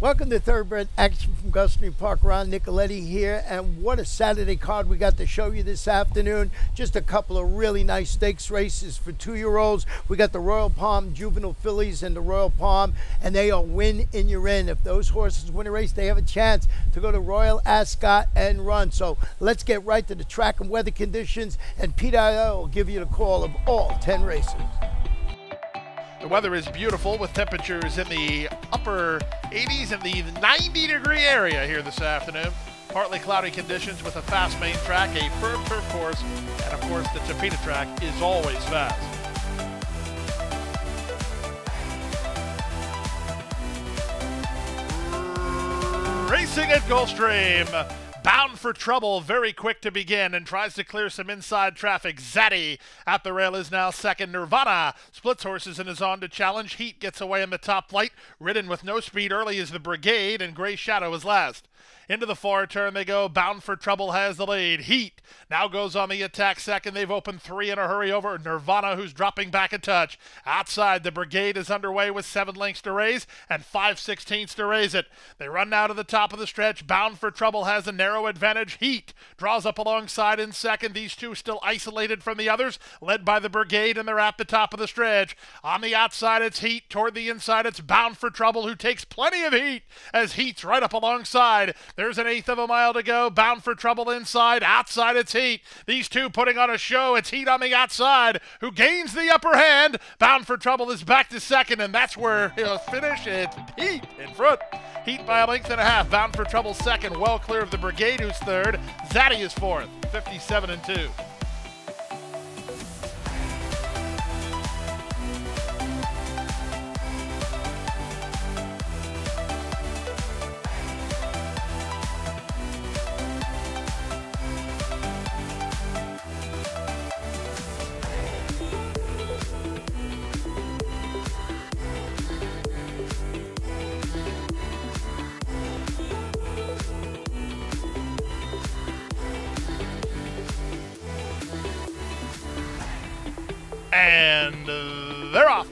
Welcome to Thoroughbred Action from Gulfstream Park. Ron Nicoletti here, and what a Saturday card we got to show you this afternoon. Just a couple of really nice stakes races for 2-year-olds. We got the Royal Palm Juvenile Fillies and the Royal Palm, and they are win in your in. If those horses win a race, they have a chance to go to Royal Ascot and run. So let's get right to the track and weather conditions, and Peter will give you the call of all 10 races. The weather is beautiful with temperatures in the upper 80s and the 90-degree area here this afternoon. Partly cloudy conditions with a fast main track, a firm turf course, and of course the Tapeta track is always fast. Racing at Gulfstream. Bound for trouble, very quick to begin, and tries to clear some inside traffic. Zaddy at the rail is now second. Nirvana splits horses and is on to challenge. Heat gets away in the top flight. Ridden with no speed early is the Brigade, and Gray Shadow is last. Into the far turn they go. Bound for trouble has the lead. Heat now goes on the attack second. They've opened 3 in a hurry over Nirvana, who's dropping back a touch. Outside, the Brigade is underway with 7 lengths to raise and 5/16 to raise it. They run now to the top of the stretch. Bound for trouble has a narrow advantage. Heat draws up alongside in second. These two still isolated from the others, led by the Brigade, and they're at the top of the stretch. On the outside, it's Heat. Toward the inside, it's Bound for Trouble, who takes plenty of heat as Heat's right up alongside. There's an 1/8 of a mile to go. Bound for Trouble inside. Outside, it's Heat. These two putting on a show. It's Heat on the outside, who gains the upper hand. Bound for Trouble is back to second, and that's where he'll finish. It's Heat in front. Heat by 1.5 lengths. Bound for Trouble second, well clear of the Brigade, who's third. Zaddy is fourth, 57-2. And they're off.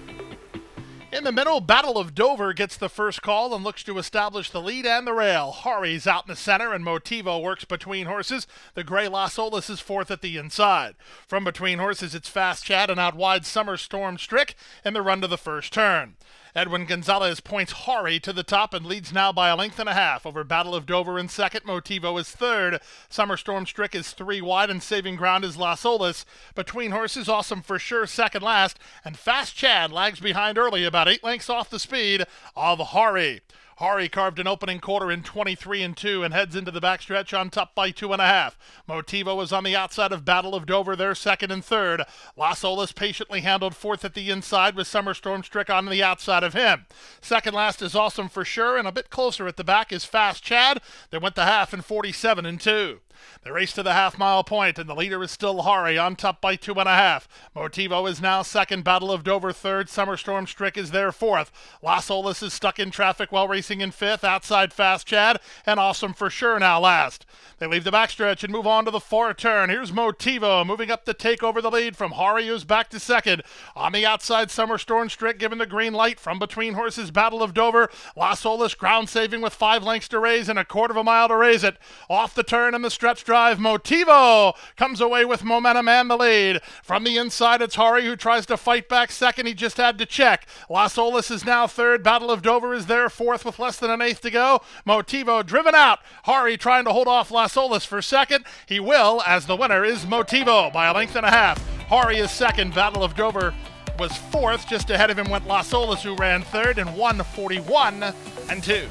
In the middle, Battle of Dover gets the first call and looks to establish the lead and the rail. Hari's out in the center, and Motivo works between horses. The gray Las Olas is fourth at the inside. From between horses, it's Fast Chad and out wide Summer Storm Strick in the run to the first turn. Edwin Gonzalez points Hari to the top and leads now by 1.5 lengths over Battle of Dover in second. Motivo is third. Summer Storm Strick is 3 wide, and saving ground is Las Olas. Between horses, Awesome for Sure second last, and Fast Chad lags behind early, about 8 lengths off the speed of Hari. Hari carved an opening quarter in 23-2 and heads into the backstretch on top by 2.5. Motivo is on the outside of Battle of Dover. They're second and third. Las Olas patiently handled fourth at the inside with Summer Storm Strick on the outside of him. Second last is Awesome for Sure, and a bit closer at the back is Fast Chad. They went the half in 47-2. They race to the half-mile point, and the leader is still Hari, on top by 2.5. Motivo is now second, Battle of Dover third, Summer Storm Strick is there fourth. Las Olas is stuck in traffic while racing in fifth, outside Fast Chad, and Awesome for Sure now last. They leave the backstretch and move on to the far turn. Here's Motivo moving up to take over the lead from Hari, who's back to second. On the outside, Summer Storm Strick given the green light. From between horses, Battle of Dover. Las Olas ground saving with 5 lengths to raise and 1/4 mile to raise it. Off the turn in the stretch drive, Motivo comes away with momentum and the lead. From the inside, it's Hari, who tries to fight back second. He just had to check. Las Olas is now third. Battle of Dover is there fourth with less than 1/8 to go. Motivo driven out. Hari trying to hold off Las Olas for second. He will, as the winner is Motivo by 1.5 lengths. Hari is second. Battle of Dover was fourth. Just ahead of him went Las Olas, who ran third and won 41-2.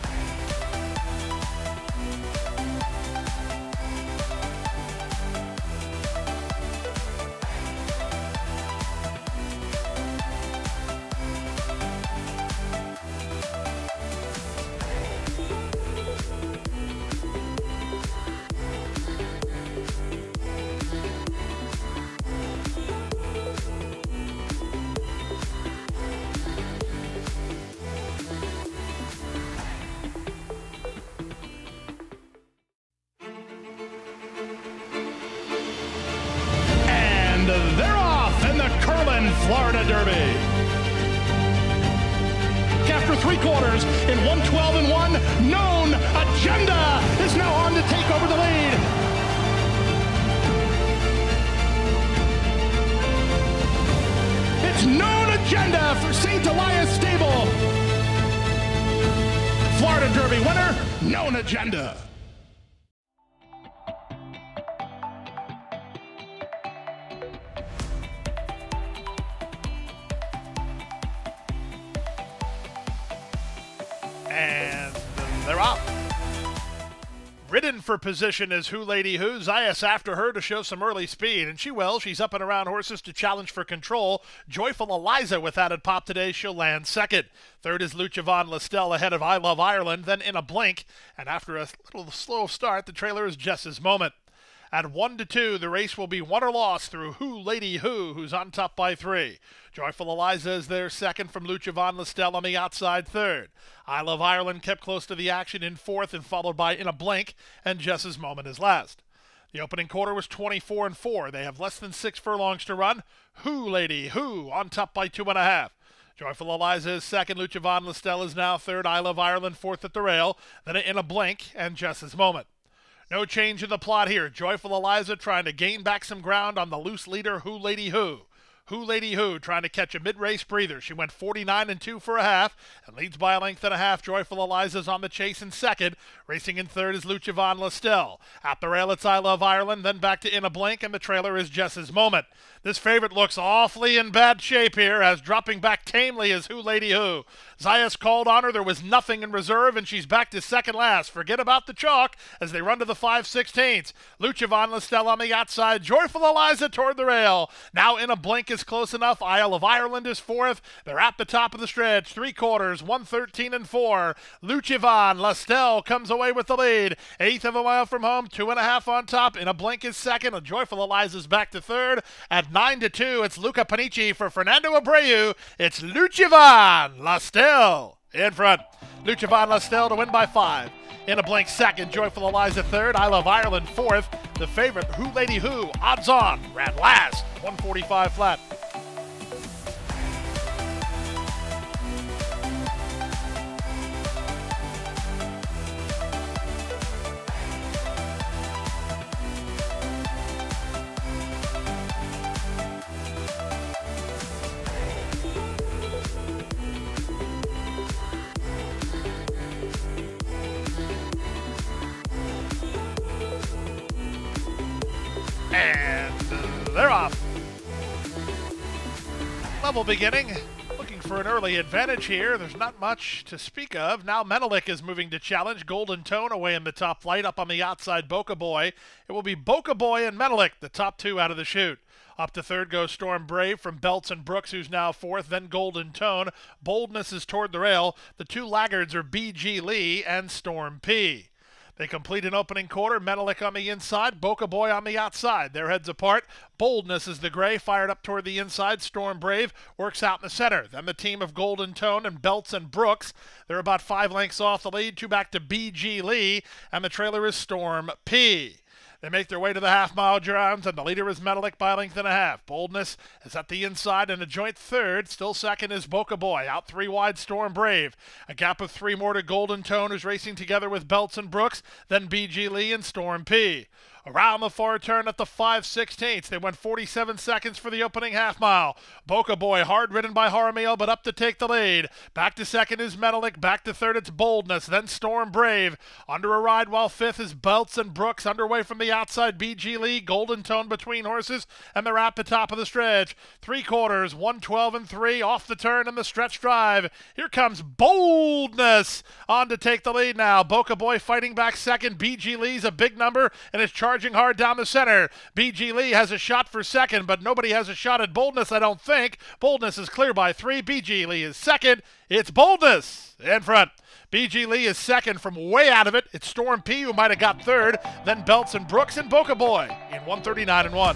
They're off in the Curlin, Florida Derby. After 3/4 in 1:12.1. Known Agenda is now on to take over the lead. It's Known Agenda for St. Elias Stable. Florida Derby winner, Known Agenda. And they're off. Ridden for position is Who Lady Who. Zayas after her to show some early speed, and she will. She's up and around horses to challenge for control. Joyful Eliza with added pop today. She'll land second. Third is Lucha Von Listel ahead of I Love Ireland, then In a Blink. And after a little slow start, the trailer is Jess's Moment. At 1-2, the race will be won or lost through Who Lady Who, who's on top by 3. Joyful Eliza is there second from Lucha Von Listel on the outside third. I Love Ireland kept close to the action in fourth and followed by In a Blink, and Jess's Moment is last. The opening quarter was 24-4. They have less than 6 furlongs to run. Who Lady Who on top by 2.5. Joyful Eliza is second. Lucha Von Listel is now third. I Love Ireland fourth at the rail. Then In a Blink and Jess's Moment. No change in the plot here. Joyful Eliza trying to gain back some ground on the loose leader, Who Lady Who. Who Lady Who trying to catch a mid-race breather. She went 49-2 for a half and leads by a length and a half. Joyful Eliza's on the chase in second. Racing in third is Lucha Von Listel. At the rail, it's I Love Ireland, then back to In a Blink, and the trailer is Jess's Moment. This favorite looks awfully in bad shape here, as dropping back tamely is Who Lady Who. Zayas called on her. There was nothing in reserve, and she's back to second last. Forget about the chalk as they run to the 5/16. Lucha Von Listel on the outside. Joyful Eliza toward the rail. Now In a Blink is close enough. Isle of Ireland is fourth. They're at the top of the stretch. 3/4, 1:13-4. Lucha Von Listel comes away with the lead. Eighth of a mile from home, 2.5 on top. In a Blink is second. A Joyful Eliza's back to third. At 9-2, it's Luca Panici for Fernando Abreu. It's Lucha Von Listel in front. Lucha Von Listel to win by 5. In a Blink second, Joyful Eliza third, I Love Ireland fourth. The favorite, Who Lady Who, odds on, ran last, 145 flat. And they're off. Level beginning. Looking for an early advantage here. There's not much to speak of. Now Menelik is moving to challenge. Golden Tone away in the top flight. Up on the outside, Boca Boy. It will be Boca Boy and Menelik, the top two out of the chute. Up to third goes Storm Brave from Belts and Brooks, who's now fourth. Then Golden Tone. Boldness is toward the rail. The two laggards are B.G. Lee and Storm P. They complete an opening quarter. Menelik on the inside, Boca Boy on the outside. Their heads apart. Boldness is the gray, fired up toward the inside. Storm Brave works out in the center. Then the team of Golden Tone and Belts and Brooks. They're about 5 lengths off the lead. 2 back to B.G. Lee, and the trailer is Storm P. They make their way to the half-mile grounds, and the leader is Menelik by a length and a half. Boldness is at the inside and a joint third. Still second is Boca Boy. Out 3 wide, Storm Brave. A gap of 3 more to Golden Tone, who's racing together with Belts and Brooks. Then B.G. Lee and Storm P. Around the far turn at the 5/16. They went 47 seconds for the opening half mile. Boca Boy hard ridden by Jaramillo, but up to take the lead. Back to second is Menelik. Back to third it's Boldness. Then Storm Brave. Under a ride while fifth is Belts and Brooks. Underway from the outside, B.G. Lee. Golden Tone between horses, and they're at the top of the stretch. 3/4, 1:12-3. Off the turn in the stretch drive. Here comes Boldness on to take the lead now. Boca Boy fighting back second. B.G. Lee's a big number and is charging hard down the center. B.G. Lee has a shot for second, but nobody has a shot at Boldness, I don't think. Boldness is clear by 3. B.G. Lee is second. It's Boldness in front. B.G. Lee is second from way out of it. It's Storm P who might have got third. Then Belts and Brooks and Boca Boy in 1:39-1.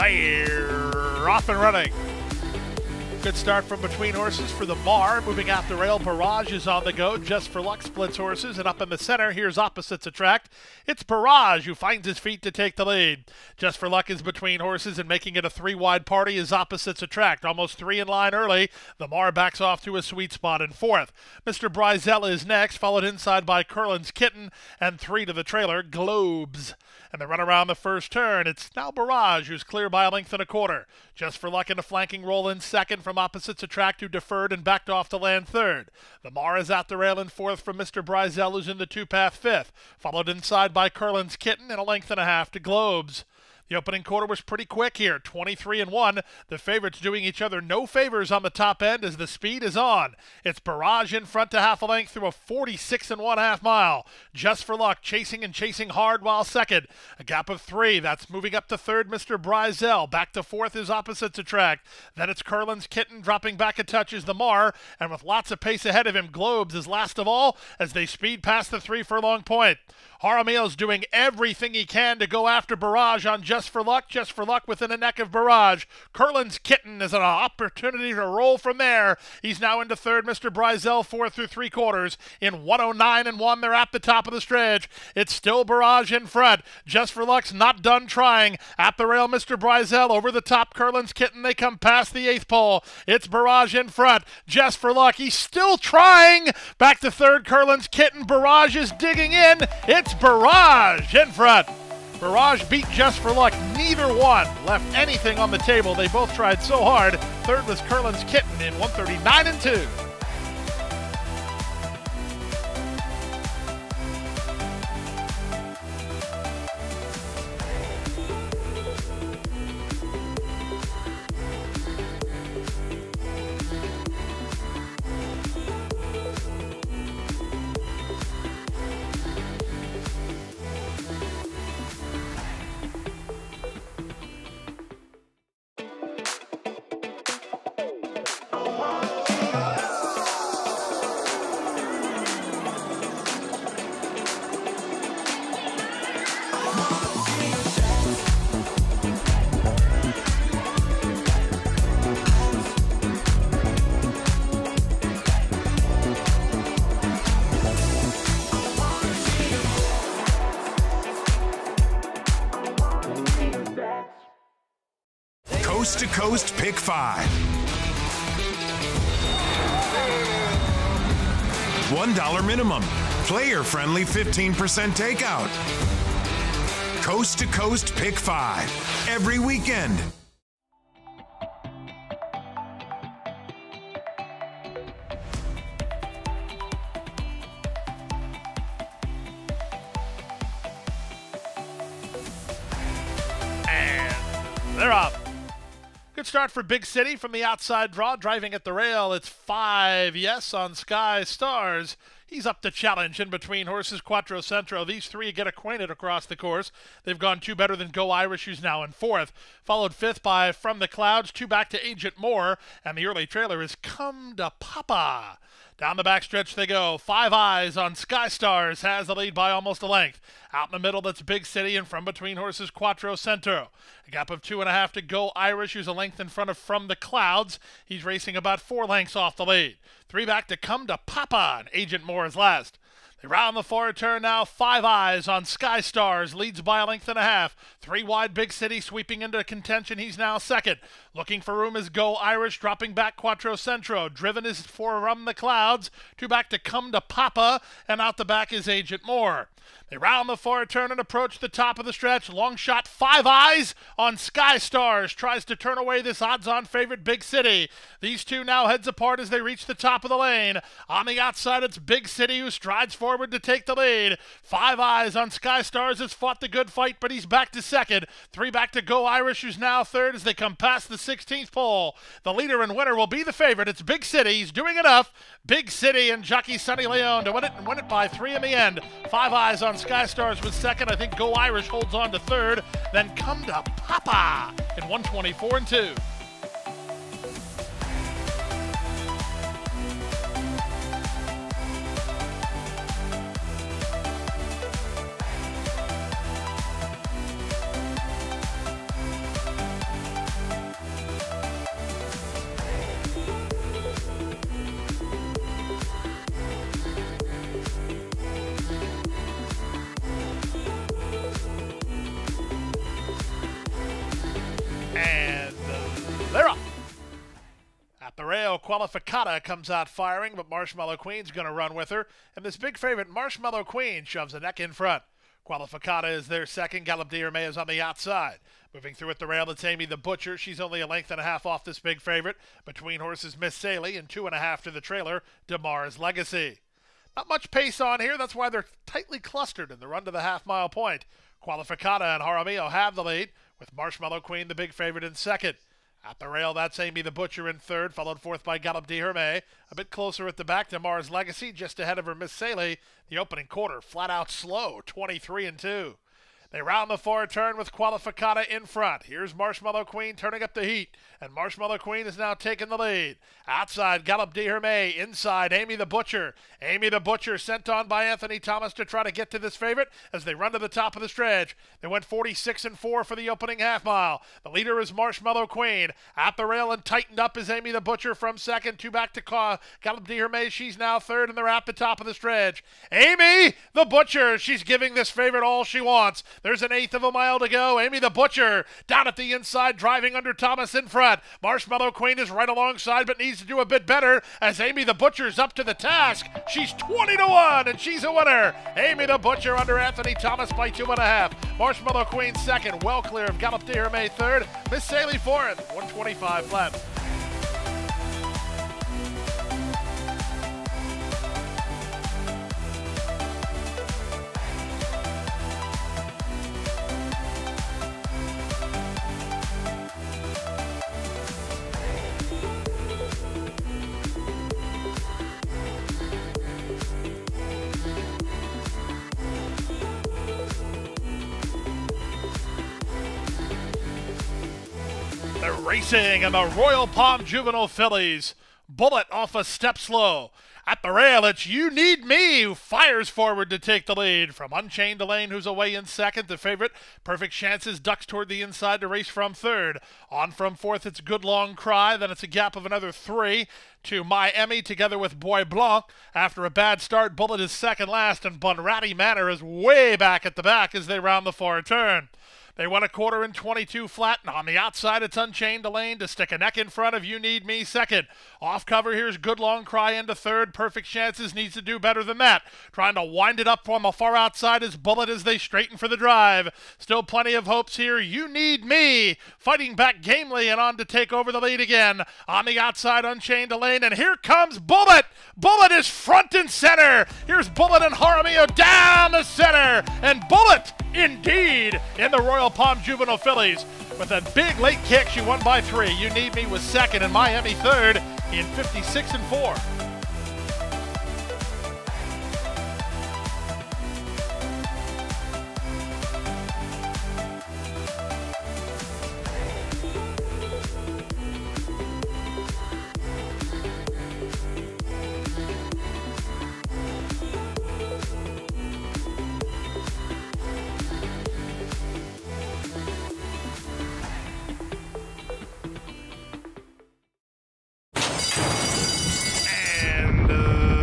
They're off and running. Good start from between horses for the Mar. Moving out the rail, Barrage is on the go. Just for Luck splits horses, and up in the center, here's Opposites Attract. It's Barrage who finds his feet to take the lead. Just for Luck is between horses, and making it a three-wide party is Opposites Attract. Almost three in line early. The Mar backs off to a sweet spot in fourth. Mr. Brizell is next, followed inside by Curlin's Kitten, and three to the trailer, Globes. And the run around the first turn, it's now Barrage who's clear by a length and a quarter. Just for Luck in a flanking roll in second from Opposites Attract, who deferred and backed off to land third. The Mar is out the rail in fourth from Mr. Brizell, who's in the two-path fifth, followed inside by Curlin's Kitten and a length and a half to Globes. The opening quarter was pretty quick here, 23-1. The favorites doing each other no favors on the top end as the speed is on. It's Barrage in front to half a length through a 46.5 mile. Just for Luck chasing hard while second. A gap of three. That's moving up to third, Mr. Brizell. Back to fourth is Opposites Attract. Then it's Curlin's Kitten dropping back a touch is the Mar. And with lots of pace ahead of him, Globes is last of all as they speed past the 3 furlong point. Jaramillo's doing everything he can to go after Barrage on Just for Luck within a neck of Barrage. Curlin's Kitten is an opportunity to roll from there. He's now into third, Mr. Brizell, 4 through 3/4. In 109-1, they're at the top of the stretch. It's still Barrage in front. Just for Luck's not done trying. At the rail, Mr. Brizell over the top, Curlin's Kitten. They come past the 8th pole. It's Barrage in front. Just for Luck, he's still trying. Back to third, Curlin's Kitten. Barrage is digging in. It's Barrage in front. Barrage beat Just for Luck. Neither one left anything on the table. They both tried so hard. Third was Curlin's Kitten in 139-2. Coast to Coast Pick 5. $1 minimum. Player-friendly 15% takeout. Coast to Coast Pick 5. Every weekend. And they're off. Good start for Big City from the outside draw. Driving at the rail, it's 5 yes on Sky Stars. He's up to challenge in between horses Quattro Centro. These three get acquainted across the course. They've gone two better than Go Irish, who's now in fourth. Followed fifth by From the Clouds, two back to Agent Moore. And the early trailer is Come to Papa. Down the backstretch they go. 5 eyes on Sky Stars has the lead by almost a length. Out in the middle, that's Big City, and from between horses Quattro Centro. A gap of 2.5 to Go Irish, who's a length in front of From the Clouds. He's racing about 4 lengths off the lead. 3 back to Come to Papa, and Agent Moore is last. They round the forward turn now. 5 eyes on Sky Stars. Leads by a length and a half. 3 wide Big City sweeping into contention. He's now second. Looking for room is Go Irish. Dropping back Quattro Centro. Driven is for From the Clouds. 2 back to Come to Papa. And out the back is Agent Moore. They round the forward turn and approach the top of the stretch. Long shot, 5 eyes on Sky Stars. Tries to turn away this odds-on favorite Big City. These two now heads apart as they reach the top of the lane. On the outside, it's Big City who strides forward to take the lead. 5 eyes on Sky Stars has fought the good fight, but he's back to second. 3 back to Go Irish, who's now third as they come past the 16th pole. The leader and winner will be the favorite. It's Big City. He's doing enough. Big City and jockey Sonny Leone to win it and win it by 3 in the end. 5 eyes on Sky Stars was second. I think Go Irish holds on to third. Then Come to Papa in 124-2. Qualificata comes out firing, but Marshmallow Queen's going to run with her. And this big favorite, Marshmallow Queen, shoves a neck in front. Qualificata is their second. Galop d'Hermé is on the outside. Moving through at the rail, it's Amy the Butcher. She's only a length and a half off this big favorite. Between horses, Miss Saley, and 2.5 to the trailer, DeMar's Legacy. Not much pace on here. That's why they're tightly clustered in the run to the half-mile point. Qualificata and Jaramillo have the lead, with Marshmallow Queen the big favorite in second. At the rail, that's Amy the Butcher in third, followed fourth by Galop d'Hermé. A bit closer at the back, DeMar's Legacy, just ahead of her Miss Saley. The opening quarter, flat out slow, 23-2. They round the far turn with Qualificata in front. Here's Marshmallow Queen turning up the heat, and Marshmallow Queen is now taking the lead. Outside, Galop d'Hermé. Inside, Amy the Butcher. Amy the Butcher sent on by Anthony Thomas to try to get to this favorite as they run to the top of the stretch. They went 46-4 for the opening half mile. The leader is Marshmallow Queen. At the rail and tightened up is Amy the Butcher from second. Two back to Galop d'Hermé. She's now third, and they're at the top of the stretch. Amy the Butcher. She's giving this favorite all she wants. There's an eighth of a mile to go. Amy the Butcher down at the inside, driving under Thomas in front. Marshmallow Queen is right alongside, but needs to do a bit better as Amy the Butcher's up to the task. She's 20-1, and she's a winner. Amy the Butcher under Anthony Thomas by 2.5. Marshmallow Queen second, well clear of Galop d'Hermé third. Miss Saley fourth, 125 left. They're racing in the Royal Palm Juvenile Fillies. Bullet off a step slow. At the rail, it's You Need Me, who fires forward to take the lead. From Unchained Elaine, who's away in second, the favorite. Perfect Chances ducks toward the inside to race from third. On from fourth, it's Good Long Cry. Then it's a gap of another 3 to My Emmy together with Bois Blanc. After a bad start, Bullet is second last, and Bunratty Manor is way back at the back as they round the far turn. They won a quarter in 22 flat, and on the outside, it's Unchained Elaine to stick a neck in front of You Need Me second. Off cover, here's Good Long Cry into third. Perfect Chances needs to do better than that. Trying to wind it up on the far outside is Bullet as they straighten for the drive. Still plenty of hopes here. You Need Me fighting back gamely and on to take over the lead again. On the outside, Unchained Elaine, and here comes Bullet. Bullet is front and center. Here's Bullet and Jaramillo down the center, and Bullet indeed in the Royal Palm Juvenile Fillies. With a big late kick, she won by 3. You Need Me was second, and Miami third in 56-4.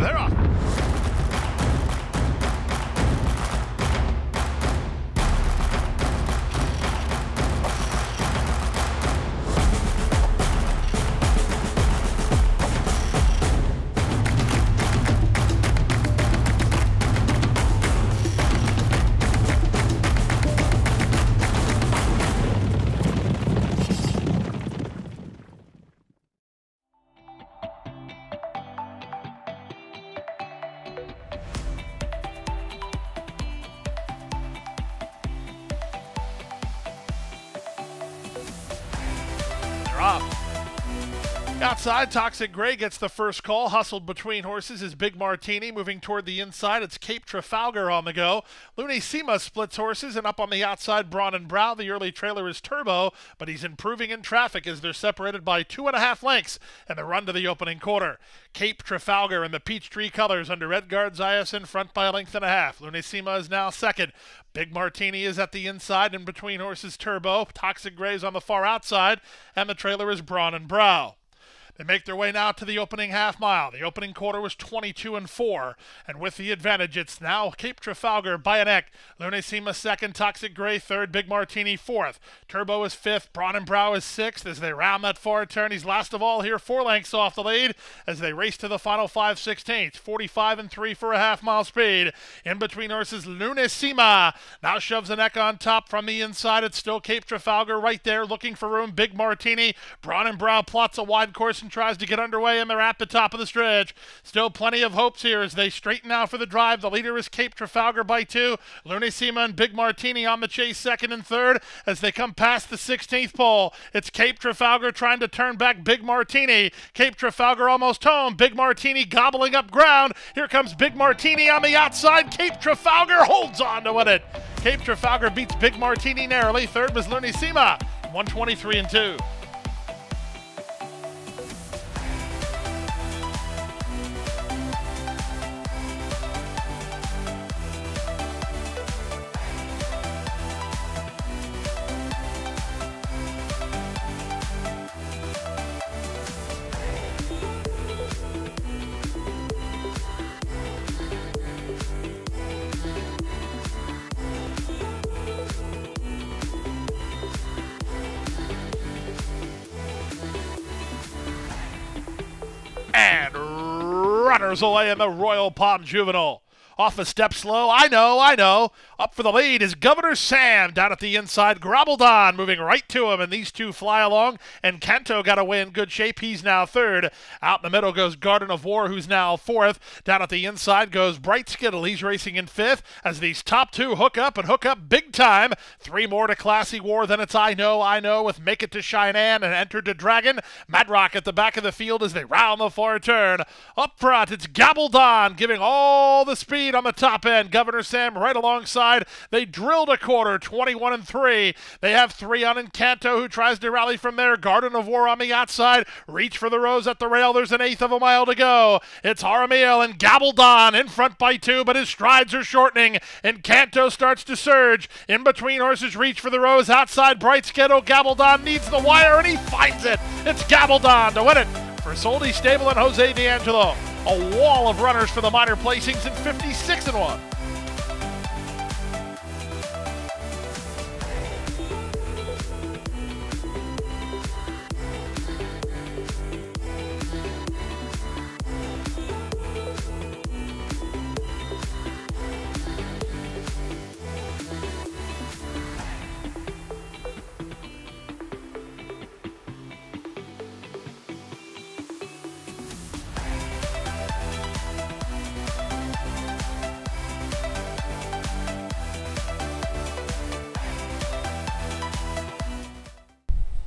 They're off. Off. Outside, Toxic Gray gets the first call. Hustled between horses is Big Martini. Moving toward the inside, it's Cape Trafalgar on the go. Lunissima splits horses, and up on the outside, Braun and Brow. The early trailer is Turbo, but he's improving in traffic as they're separated by 2.5 lengths in the run to the opening quarter. Cape Trafalgar in the Peachtree colors under Edgard Zayas in front by 1.5 lengths. Lunissima is now second. Big Martini is at the inside, and between horses Turbo. Toxic Gray's on the far outside, and the trailer is Braun and Brow. They make their way now to the opening half mile. The opening quarter was 22-4, and with the advantage, it's now Cape Trafalgar by a neck. Lunacima second, Toxic Gray third, Big Martini fourth. Turbo is fifth, Braun and Brow is sixth as they round that far turn. He's last of all here, 4 lengths off the lead as they race to the final 5/16. 45-3 for a half-mile speed. In between horses, Lunacima now shoves the neck on top from the inside. It's still Cape Trafalgar right there looking for room. Big Martini, Braun and Brow plots a wide course and tries to get underway, and they're at the top of the stretch. Still plenty of hopes here as they straighten out for the drive. The leader is Cape Trafalgar by 2. Lunacima and Big Martini on the chase second and third as they come past the 16th pole. It's Cape Trafalgar trying to turn back Big Martini. Cape Trafalgar almost home. Big Martini gobbling up ground. Here comes Big Martini on the outside. Cape Trafalgar holds on to win it. Cape Trafalgar beats Big Martini narrowly. Third was Lunacima, 123-2. And runners away in the Royal Palm Juvenile. Off a step slow, I know. Up for the lead is Governor Sam down at the inside. Grobbledon moving right to him, and these two fly along. And Kanto got away in good shape. He's now third. Out in the middle goes Garden of War, who's now fourth. Down at the inside goes Bright Skittle. He's racing in fifth as these top two hook up big time. 3 more to Classy War. Then it's I know with Make It to Cheyenne and Enter to Dragon. Madrock at the back of the field as they round the far turn. Up front, it's Gabbledon giving all the speed on the top end. Governor Sam right alongside. They drilled a quarter, 21-3. They have 3 on Encanto, who tries to rally from there. Garden of War on the outside. Reach for the rose at the rail. There's an 1/8 of a mile to go. It's Haramiel and Gabbledon in front by 2, but his strides are shortening. Encanto starts to surge. In between horses, Reach for the rose. Outside, Bright Skittle. Gabbledon needs the wire, and he finds it. It's Gabbledon to win it for Soldi Stable and Jose D'Angelo. A wall of runners for the minor placings in 56-1.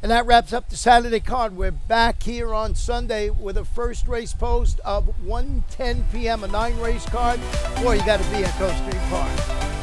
And that wraps up the Saturday card. We're back here on Sunday with a first race post of 1:10 p.m., a 9-race card. Boy, you got to be at Gulfstream Park.